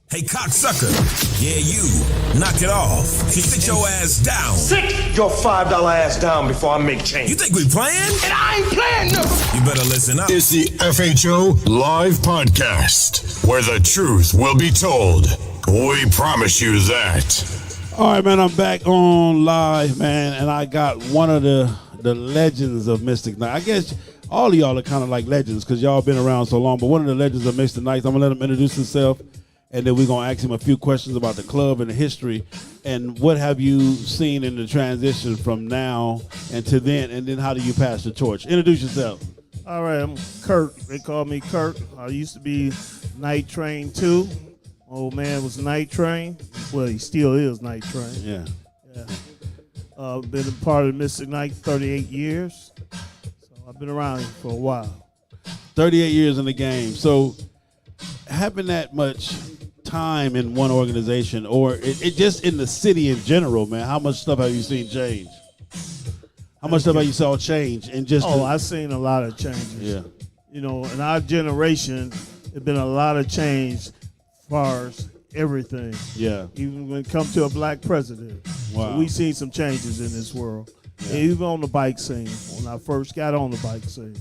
Hey, cocksucker. Yeah, you. Knock it off. Sit your ass down. Sit your $5 ass down before I make change. You think we playing? And I ain't playing, nigga. You better listen up. It's the FHO Live Podcast, where the truth will be told. We promise you that. All right, man, I'm back on live, man, and I got one of the legends of Mystic Night. I guess all of y'all are kind of like legends because y'all been around so long, but one of the legends of Mystic Nights, I'm going to let him introduce himself, and then we're going to ask him a few questions about the club and the history, and what have you seen in the transition from now and to then, and then how do you pass the torch? Introduce yourself. All right, I'm Kurt. They call me Kurt. I used to be Night Train 2. Old man was Night Train. Well, he still is Night Train. Yeah. Been a part of Mystic Night 38 years. So I've been around here for a while. 38 years in the game. So having that much time in one organization, or it just in the city in general, man, how much stuff have you seen change? How much stuff have you saw change? And just I've seen a lot of changes. Yeah. You know, in our generation, there's been a lot of change as far as everything. Yeah. Even when it comes to a black president. Wow. So we seen some changes in this world. Yeah. Even on the bike scene, when I first got on the bike scene,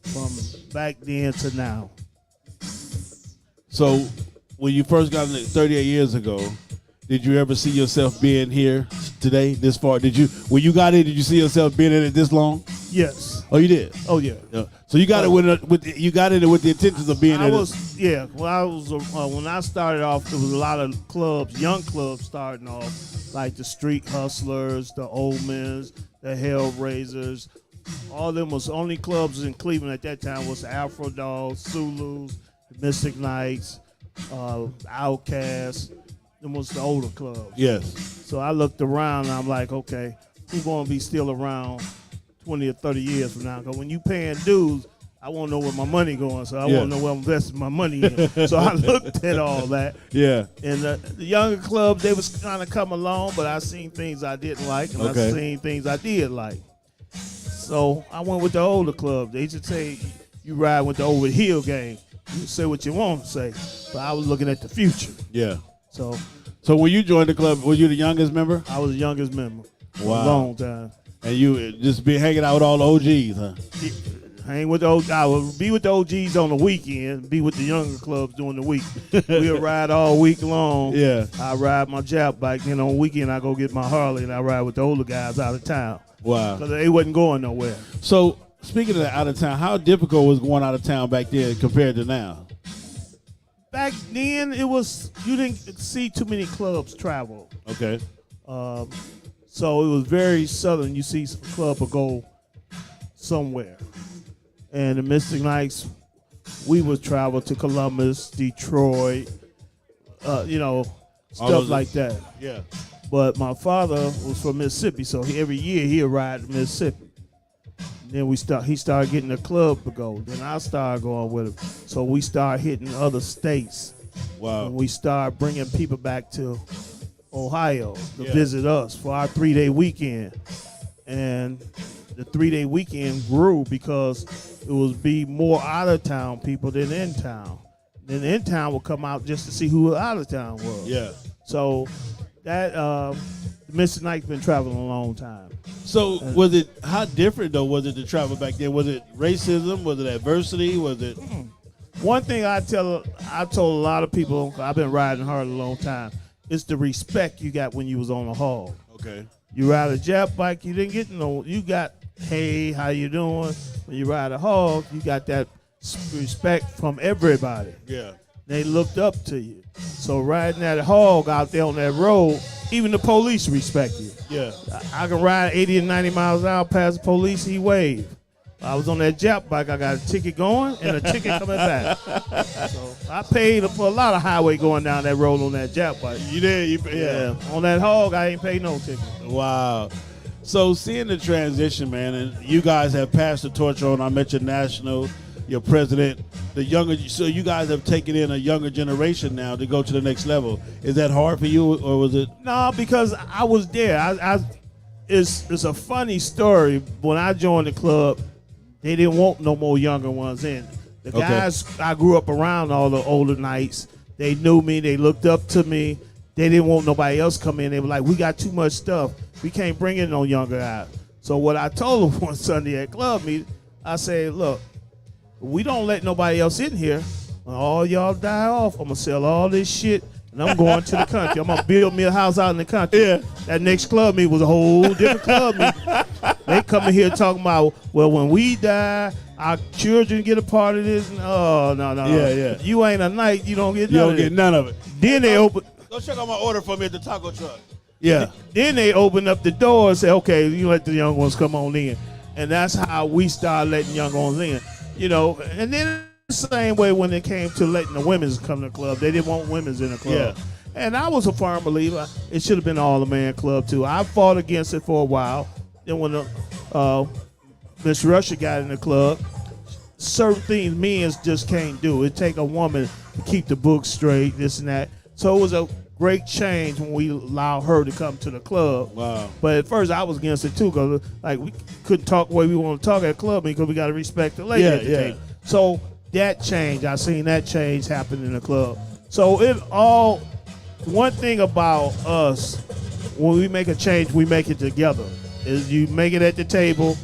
from back then to now. So when you first got in it 38 years ago, did you ever see yourself being here today, this far? When you got in, did you see yourself being in it this long? Yes. Oh, you did? Oh, yeah. So you got it you got in it with the intentions of being in it? Yeah. When I started off, there was a lot of clubs, young clubs starting off, like the Street Hustlers, the Old Men's, the Hellraisers. All of them was only clubs in Cleveland at that time was the Afro Dogs, Zulus, the Mystic Knights, Outcasts. Them was the older clubs. Yes. So I looked around and I'm like, okay, who's going to be still around 20 or 30 years from now? Because when you paying dues, I want to know where my money going. So I want to know where I'm investing my money in. So I looked at all that. Yeah. And the younger clubs, they was kind of come along, but I seen things I didn't like, and I seen things I did like. So I went with the older club. They used to say, you ride with the over hill gang. You say what you want to say. But I was looking at the future. Yeah. So when you joined the club, were you the youngest member? I was the youngest member. Wow. A long time. And you just be hanging out with all the OGs, huh? Hang with the OGs. I would be with the OGs on the weekend, be with the younger clubs during the week. We'll ride all week long. Yeah. I ride my Jap bike, and on weekend I go get my Harley, and I ride with the older guys out of town. Wow. Because they wasn't going nowhere. So, speaking of that out of town, how difficult was going out of town back then compared to now? Back then, you didn't see too many clubs travel. Okay. So it was very southern. You see some club will go somewhere. And the Mystic Knights, we would travel to Columbus, Detroit, stuff like that. Yeah. But my father was from Mississippi, so every year he'd ride to Mississippi. Then he started getting a club to go. Then I started going with him. So we started hitting other states. Wow. And we started bringing people back to Ohio to visit us for our 3-day weekend. And the 3-day weekend grew because it would be more out-of-town people than in-town. Then in-town would come out just to see who out-of-town was. Yeah. So that Mr. Knight's been traveling a long time. So how different though was it to travel back then? Was it racism? Was it adversity? Was it? One thing I told a lot of people, I've been riding hard a long time, is the respect you got when you was on a hog. Okay. You ride a Jap bike, you didn't get you got, hey, how you doing? When you ride a hog, you got that respect from everybody. Yeah. They looked up to you. So riding that hog out there on that road, even the police respect you. Yeah. I can ride 80 and 90 miles an hour past the police, he wave. I was on that Jap bike, I got a ticket going and a ticket coming back. So I paid for a lot of highway going down that road on that Jap bike. You did? Yeah. On that hog, I ain't paid no ticket. Wow. So seeing the transition, man, and you guys have passed the torch on. I mentioned National, your president, so you guys have taken in a younger generation now to go to the next level. Is that hard for you, or was it? No, because I was there. It's a funny story. When I joined the club, they didn't want no more younger ones in. The guys I grew up around, all the older nights, they knew me, they looked up to me. They didn't want nobody else come in. They were like, we got too much stuff. We can't bring in no younger guys. So what I told them one Sunday at club meeting, I said, look, we don't let nobody else in here. When all y'all die off, I'm going to sell all this shit, and I'm going to the country. I'm going to build me a house out in the country. Yeah. That next club meeting was a whole different club meeting. They come in here talking about, well, when we die, our children get a part of this. Oh, no. Yeah. You ain't a knight, you don't get You none don't of get it. none of it. Then they open. Go check out my order for me at the taco truck. Yeah. Then they open up the door and say, okay, you let the young ones come on in. And that's how we started letting young ones in. You know, and then the same way when it came to letting the women's come to the club, they didn't want women's in the club. Yeah. And I was a firm believer. It should have been all a man club too. I fought against it for a while. Then when Miss Russia got in the club, certain things men just can't do. It take a woman to keep the book straight, this and that. So it was a great change when we allowed her to come to the club. Wow. But at first I was against it too, because like we couldn't talk the way we want to talk at club because we got to respect the lady at the table. So that change, I seen that change happen in the club. So one thing about us, when we make a change, we make it together. Is you make it at the table,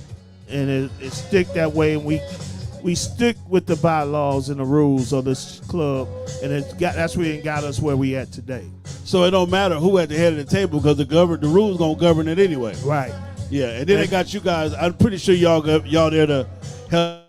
and it stick that way, and we stick with the bylaws and the rules of this club, and that's where it got us where we at today. So it don't matter who at the head of the table because the rules gonna govern it anyway. Right. Yeah, and then they got you guys. I'm pretty sure y'all there to help